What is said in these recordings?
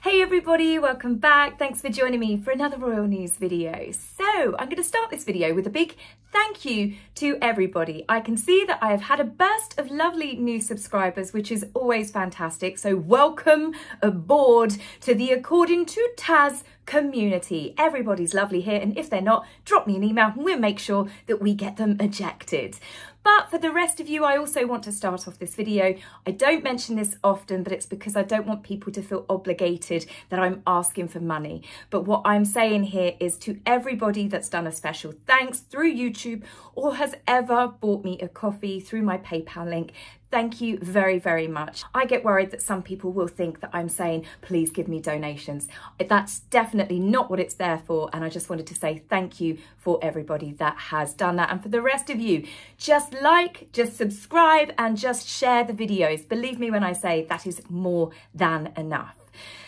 Hey everybody, welcome back. Thanks for joining me for another Royal News video. So I'm going to start this video with a big thank you to everybody. I can see that I have had a burst of lovely new subscribers, which is always fantastic. So welcome aboard to the According to Taz community. Everybody's lovely here, and if they're not, drop me an email and we'll make sure that we get them ejected. But for the rest of you, I also want to start off this video. I don't mention this often, but it's because I don't want people to feel obligated that I'm asking for money. But what I'm saying here is to everybody that's done a special thanks through YouTube or has ever bought me a coffee through my PayPal link, thank you very, very much. I get worried that some people will think that I'm saying, please give me donations. That's definitely not what it's there for. And I just wanted to say thank you for everybody that has done that. And for the rest of you, just like, just subscribe and just share the videos. Believe me when I say that is more than enough.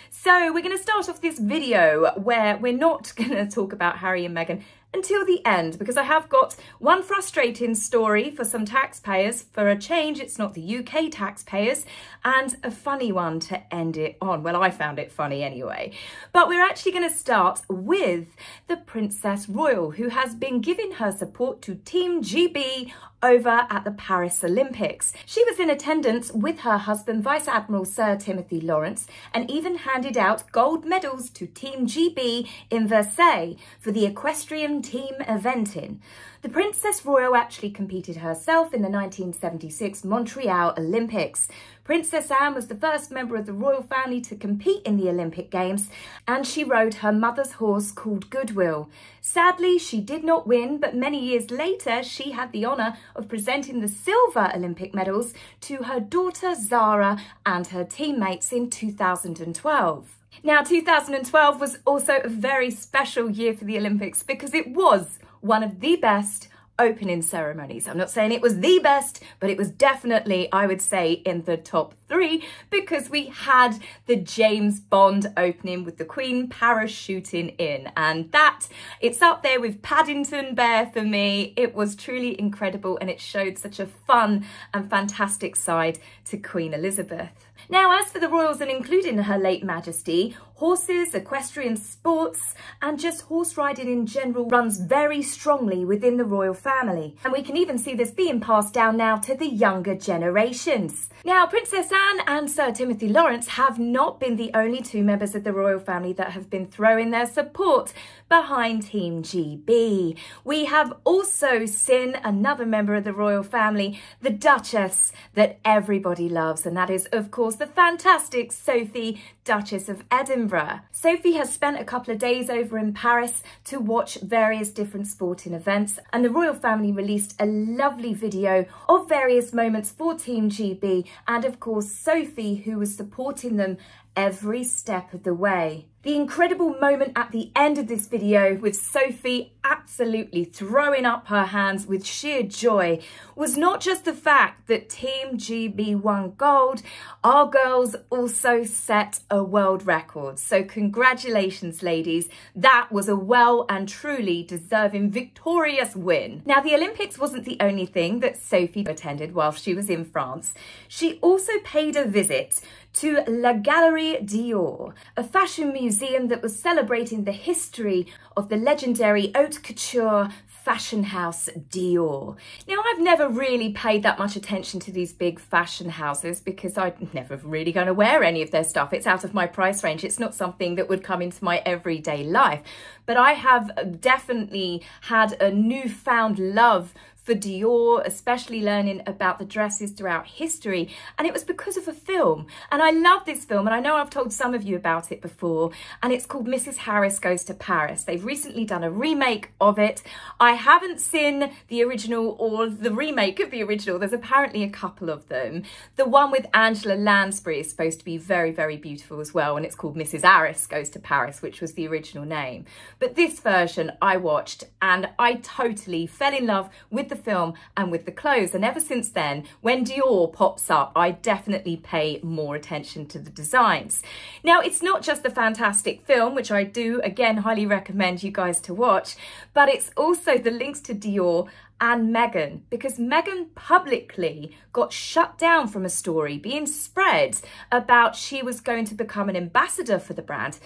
So we're going to start off this video where we're not going to talk about Harry and Meghan until the end, because I have got one frustrating story for some taxpayers. For a change, it's not the UK taxpayers, and a funny one to end it on. Well, I found it funny anyway. But we're actually going to start with the Princess Royal, who has been giving her support to Team GB over at the Paris Olympics. She was in attendance with her husband, Vice Admiral Sir Timothy Lawrence, and even handed out gold medals to Team GB in Versailles for the equestrian team eventing. The Princess Royal actually competed herself in the 1976 Montreal Olympics. Princess Anne was the first member of the royal family to compete in the Olympic Games, and she rode her mother's horse called Goodwill. Sadly, she did not win, but many years later, she had the honour of presenting the silver Olympic medals to her daughter Zara and her teammates in 2012. Now, 2012 was also a very special year for the Olympics because it was one of the best opening ceremonies. I'm not saying it was the best, but it was definitely, I would say, in the top 3 because we had the James Bond opening with the Queen parachuting in, and that, it's up there with Paddington Bear for me. It was truly incredible, and it showed such a fun and fantastic side to Queen Elizabeth. Now, as for the royals and including her late Majesty, horses, equestrian sports, and just horse riding in general runs very strongly within the royal family. And we can even see this being passed down now to the younger generations. Now, Princess Anne and Sir Timothy Lawrence have not been the only 2 members of the royal family that have been throwing their support behind Team GB. We have also seen another member of the royal family, the Duchess, that everybody loves, and that is, of course, the fantastic Sophie, Duchess of Edinburgh. Sophie has spent a couple of days over in Paris to watch various different sporting events, and the royal family released a lovely video of various moments for Team GB, and of course Sophie, who was supporting them every step of the way. The incredible moment at the end of this video with Sophie absolutely throwing up her hands with sheer joy was not just the fact that Team GB won gold, our girls also set a world record. So congratulations, ladies. That was a well and truly deserving victorious win. Now, the Olympics wasn't the only thing that Sophie attended while she was in France. She also paid a visit to La Galerie Dior, a fashion museum that was celebrating the history of the legendary haute couture fashion house Dior. Now, I've never really paid that much attention to these big fashion houses because I'm never really going to wear any of their stuff. It's out of my price range. It's not something that would come into my everyday life. But I have definitely had a newfound love for Dior, especially learning about the dresses throughout history, and it was because of a film. And I love this film, and I know I've told some of you about it before, and it's called Mrs. Harris Goes to Paris. They've recently done a remake of it. I haven't seen the original or the remake of the original. There's apparently a couple of them. The one with Angela Lansbury is supposed to be very, very beautiful as well, and it's called Mrs. Harris Goes to Paris, which was the original name. But this version I watched, and I totally fell in love with the film and with the clothes, and ever since then, when Dior pops up, I definitely pay more attention to the designs. Now, it's not just the fantastic film, which I do again highly recommend you guys to watch, but it's also the links to Dior and Meghan, because Meghan publicly got shut down from a story being spread about she was going to become an ambassador for the brand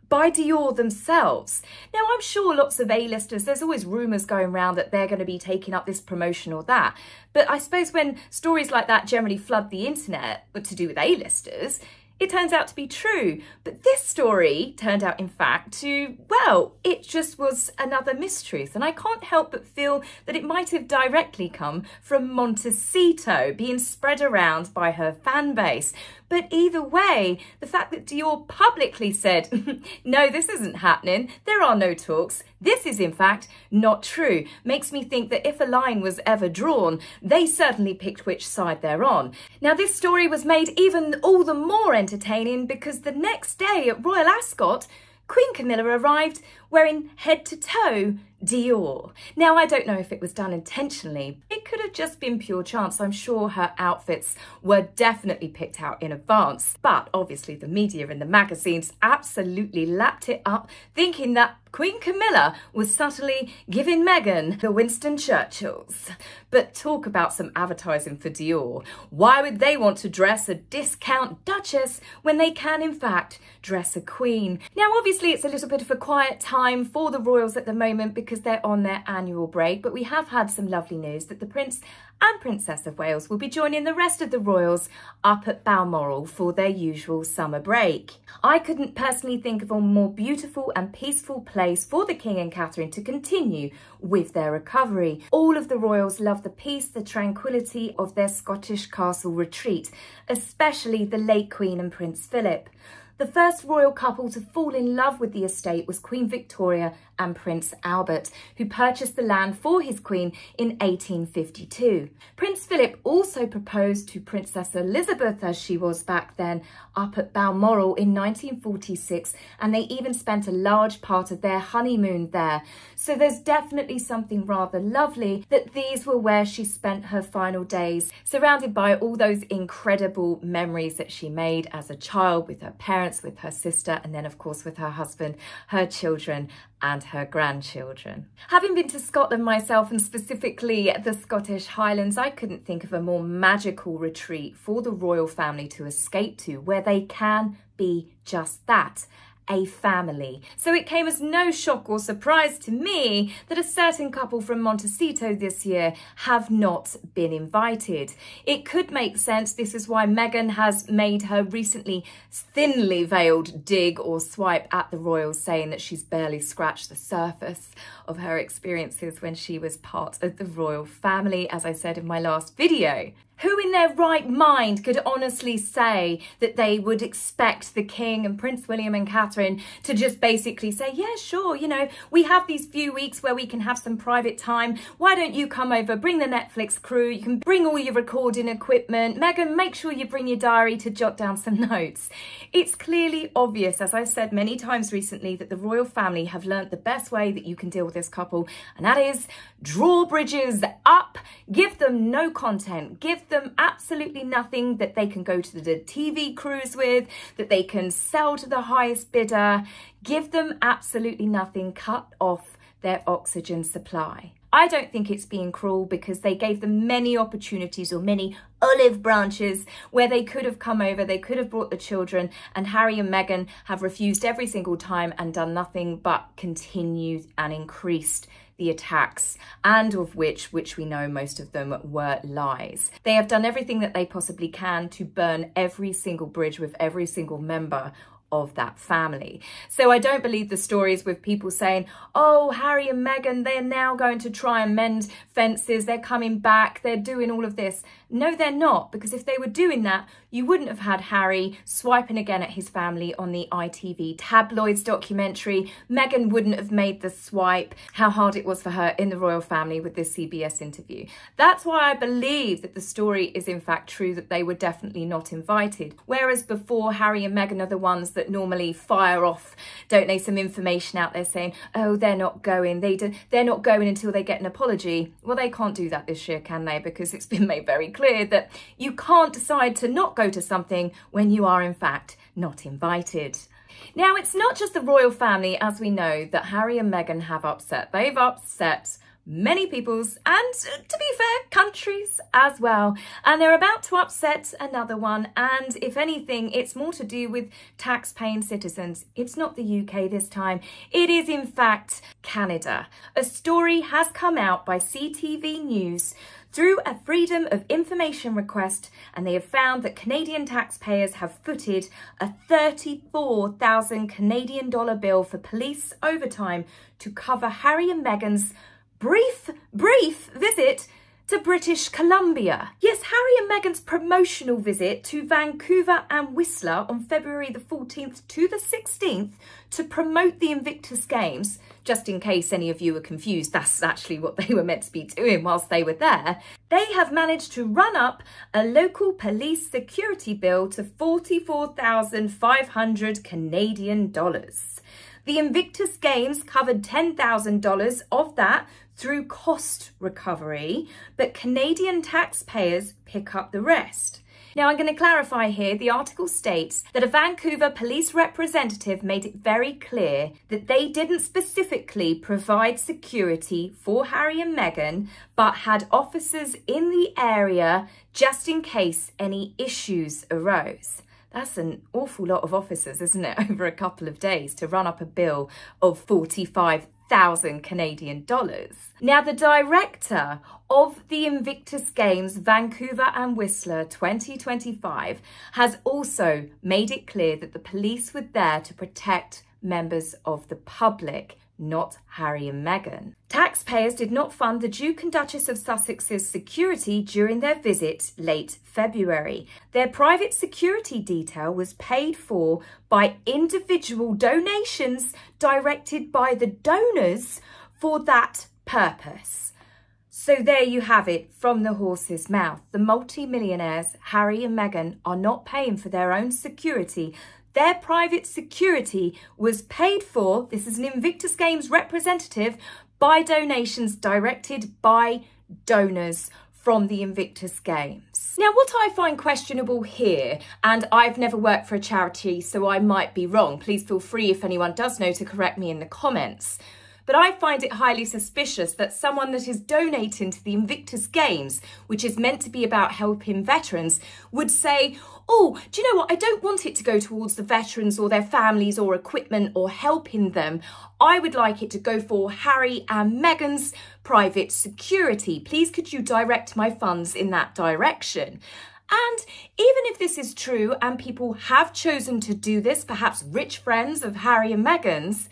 by Dior themselves. Now, I'm sure lots of A-listers, there's always rumours going around that they're going to be taking up this promotion or that. But I suppose when stories like that generally flood the internet, but to do with A-listers, it turns out to be true. But this story turned out, in fact, to, well, it just was another mistruth. And I can't help but feel that it might have directly come from Montecito being spread around by her fan base. But either way, the fact that Dior publicly said, no, this isn't happening, there are no talks, this is in fact not true, makes me think that if a line was ever drawn, they certainly picked which side they're on. Now, this story was made even all the more entertaining because the next day at Royal Ascot, Queen Camilla arrived wearing head-to-toe Dior. Now, I don't know if it was done intentionally. It could have just been pure chance. I'm sure her outfits were definitely picked out in advance. But obviously the media and the magazines absolutely lapped it up, thinking that Queen Camilla was subtly giving Meghan the Winston Churchills. But talk about some advertising for Dior. Why would they want to dress a discount Duchess when they can, in fact, dress a queen? Now, obviously, it's a little bit of a quiet time for the royals at the moment because they're on their annual break, but we have had some lovely news that the Prince and Princess of Wales will be joining the rest of the royals up at Balmoral for their usual summer break. I couldn't personally think of a more beautiful and peaceful place for the King and Catherine to continue with their recovery. All of the royals love the peace, the tranquility of their Scottish castle retreat, especially the late Queen and Prince Philip. The first royal couple to fall in love with the estate was Queen Victoria and Prince Albert, who purchased the land for his queen in 1852. Prince Philip also proposed to Princess Elizabeth, as she was back then, up at Balmoral in 1946, and they even spent a large part of their honeymoon there. So there's definitely something rather lovely that these were where she spent her final days, surrounded by all those incredible memories that she made as a child with her parents, with her sister, and then of course with her husband, her children and her grandchildren. Having been to Scotland myself, and specifically the Scottish Highlands, I couldn't think of a more magical retreat for the royal family to escape to, where they can be just that, a family. So it came as no shock or surprise to me that a certain couple from Montecito this year have not been invited. It could make sense. This is why Meghan has made her recently thinly veiled dig or swipe at the royals, saying that she's barely scratched the surface of her experiences when she was part of the royal family, as I said in my last video. Who in their right mind could honestly say that they would expect the King and Prince William and Catherine to just basically say, yeah, sure, you know, we have these few weeks where we can have some private time. Why don't you come over, bring the Netflix crew, you can bring all your recording equipment. Meghan, make sure you bring your diary to jot down some notes. It's clearly obvious, as I've said many times recently, that the royal family have learnt the best way that you can deal with this couple, and that is drawbridges up, give them no content, give them absolutely nothing that they can go to the TV cruise with, that they can sell to the highest bidder, give them absolutely nothing, cut off their oxygen supply. I don't think it's being cruel because they gave them many opportunities or many olive branches where they could have come over, they could have brought the children, and Harry and Meghan have refused every single time and done nothing but continued and increased the attacks, and of which we know most of them were lies. They have done everything that they possibly can to burn every single bridge with every single member of that family. So I don't believe the stories with people saying, oh, Harry and Meghan, they're now going to try and mend fences, they're coming back, they're doing all of this. No, they're not, because if they were doing that, you wouldn't have had Harry swiping again at his family on the ITV tabloids documentary. Meghan wouldn't have made the swipe, how hard it was for her in the royal family with this CBS interview. That's why I believe that the story is in fact true, that they were definitely not invited. Whereas before, Harry and Meghan are the ones that normally fire off, don't they, some information out there saying, oh, they're not going, they're not going until they get an apology. Well, they can't do that this year, can they? Because it's been made very clear that you can't decide to not go to something when you are in fact not invited. Now, it's not just the royal family, as we know, that Harry and Meghan have upset. They've upset many people's, and to be fair, countries as well. And they're about to upset another one. And if anything, it's more to do with tax-paying citizens. It's not the UK this time. It is, in fact, Canada. A story has come out by CTV News through a Freedom of Information request, and they have found that Canadian taxpayers have footed a 34,000 Canadian dollar bill for police overtime to cover Harry and Meghan's brief visit to British Columbia. Yes, Harry and Meghan's promotional visit to Vancouver and Whistler on February the 14th to the 16th to promote the Invictus Games. Just in case any of you were confused, that's actually what they were meant to be doing whilst they were there. They have managed to run up a local police security bill to 44,500 Canadian dollars. The Invictus Games covered $10,000 of that through cost recovery, but Canadian taxpayers pick up the rest. Now, I'm going to clarify here, the article states that a Vancouver police representative made it very clear that they didn't specifically provide security for Harry and Meghan, but had officers in the area just in case any issues arose. That's an awful lot of officers, isn't it, over a couple of days to run up a bill of 45,000 Canadian dollars. Now, the director of the Invictus Games Vancouver and Whistler 2025 has also made it clear that the police were there to protect members of the public, not Harry and Meghan. Taxpayers did not fund the Duke and Duchess of Sussex's security during their visit late February. Their private security detail was paid for by individual donations directed by the donors for that purpose. So there you have it from the horse's mouth. The multi-millionaires, Harry and Meghan, are not paying for their own security. Their private security was paid for, this is an Invictus Games representative, by donations directed by donors from the Invictus Games. Now, what I find questionable here, and I've never worked for a charity, so I might be wrong. Please feel free, if anyone does know, to correct me in the comments. But I find it highly suspicious that someone that is donating to the Invictus Games, which is meant to be about helping veterans, would say, oh, do you know what? I don't want it to go towards the veterans or their families or equipment or helping them. I would like it to go for Harry and Meghan's private security. Please, could you direct my funds in that direction? And even if this is true and people have chosen to do this, perhaps rich friends of Harry and Meghan's,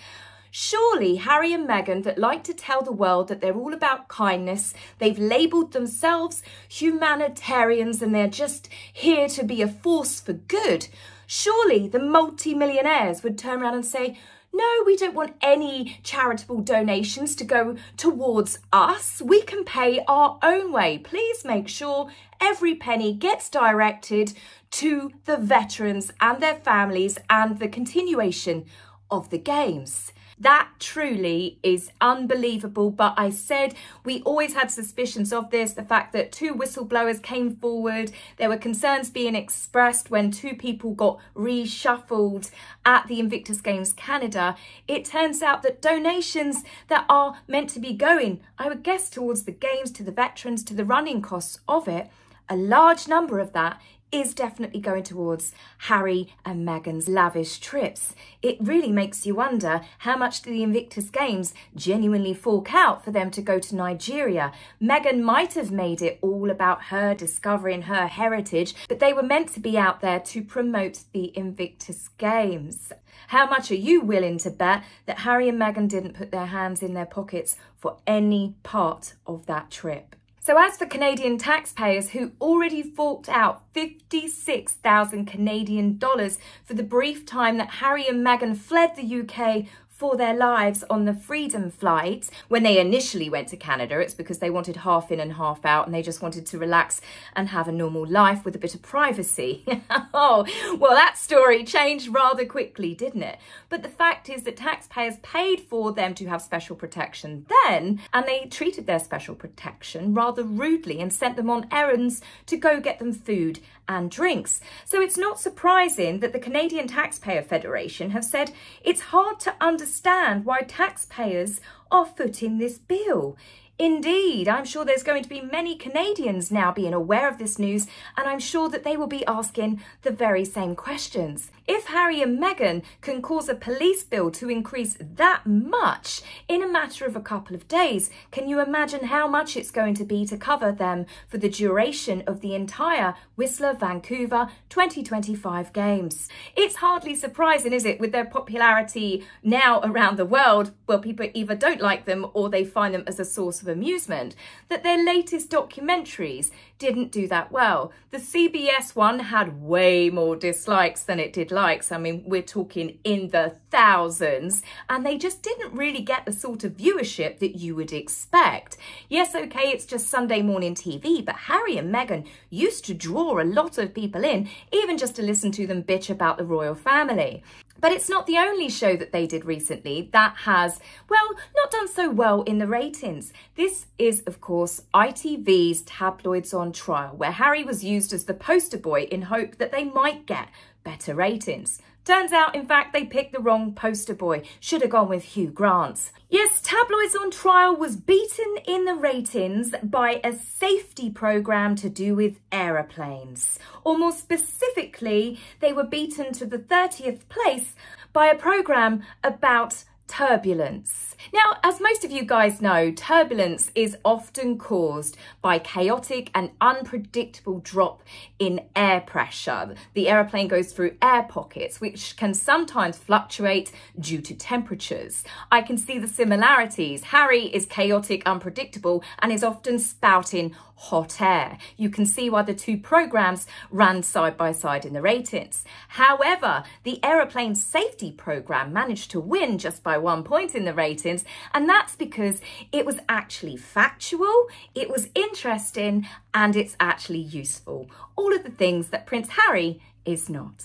surely Harry and Meghan, that like to tell the world that they're all about kindness, they've labelled themselves humanitarians and they're just here to be a force for good, surely the multi-millionaires would turn around and say, no, we don't want any charitable donations to go towards us. We can pay our own way. Please make sure every penny gets directed to the veterans and their families and the continuation of the Games. That truly is unbelievable, but I said we always had suspicions of this. The fact that two whistleblowers came forward, there were concerns being expressed when two people got reshuffled at the Invictus Games Canada. It turns out that donations that are meant to be going, I would guess, towards the Games, to the veterans, to the running costs of it, a large number of that is definitely going towards Harry and Meghan's lavish trips. It really makes you wonder how much do the Invictus Games genuinely fork out for them to go to Nigeria. Meghan might have made it all about her discovering her heritage, but they were meant to be out there to promote the Invictus Games. How much are you willing to bet that Harry and Meghan didn't put their hands in their pockets for any part of that trip? So as for Canadian taxpayers who already forked out 56,000 Canadian dollars for the brief time that Harry and Meghan fled the UK for their lives on the Freedom flight. When they initially went to Canada, it's because they wanted half in and half out and they just wanted to relax and have a normal life with a bit of privacy. Oh, well, that story changed rather quickly, didn't it? But the fact is that taxpayers paid for them to have special protection then, and they treated their special protection rather rudely and sent them on errands to go get them food and drinks. So it's not surprising that the Canadian Taxpayer Federation have said it's hard to understand why taxpayers are footing this bill. Indeed, I'm sure there's going to be many Canadians now being aware of this news, and I'm sure that they will be asking the very same questions. If Harry and Meghan can cause a police bill to increase that much in a matter of a couple of days, can you imagine how much it's going to be to cover them for the duration of the entire Whistler-Vancouver 2025 games? It's hardly surprising, is it, with their popularity now around the world? Well, people either don't like them or they find them as a source of amusement, that their latest documentaries didn't do that well. The CBS one had way more dislikes than it did likes. I mean, we're talking in the thousands, and they just didn't really get the sort of viewership that you would expect. Yes, okay, it's just Sunday morning TV, but Harry and Meghan used to draw a lot of people in, even just to listen to them bitch about the royal family. But it's not the only show that they did recently that has, well, not done so well in the ratings. This is, of course, ITV's Tabloids on Trial, where Harry was used as the poster boy in hope that they might get better ratings. Turns out, in fact, they picked the wrong poster boy. Should have gone with Hugh Grant. Yes, Tabloids on Trial was beaten in the ratings by a safety programme to do with aeroplanes. Or more specifically, they were beaten to the 30th place by a programme about turbulence. Now, as most of you guys know, turbulence is often caused by chaotic and unpredictable drop in air pressure. The aeroplane goes through air pockets, which can sometimes fluctuate due to temperatures. I can see the similarities. Harry is chaotic, unpredictable, and is often spouting hot air. You can see why the two programmes ran side by side in the ratings. However, the aeroplane safety programme managed to win just by 1 point in the ratings, and that's because it was actually factual, it was interesting, and it's actually useful. All of the things that Prince Harry is not.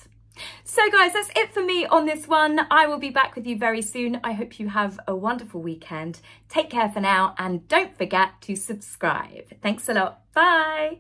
So guys, that's it for me on this one. I will be back with you very soon. I hope you have a wonderful weekend. Take care for now, and don't forget to subscribe. Thanks a lot. Bye.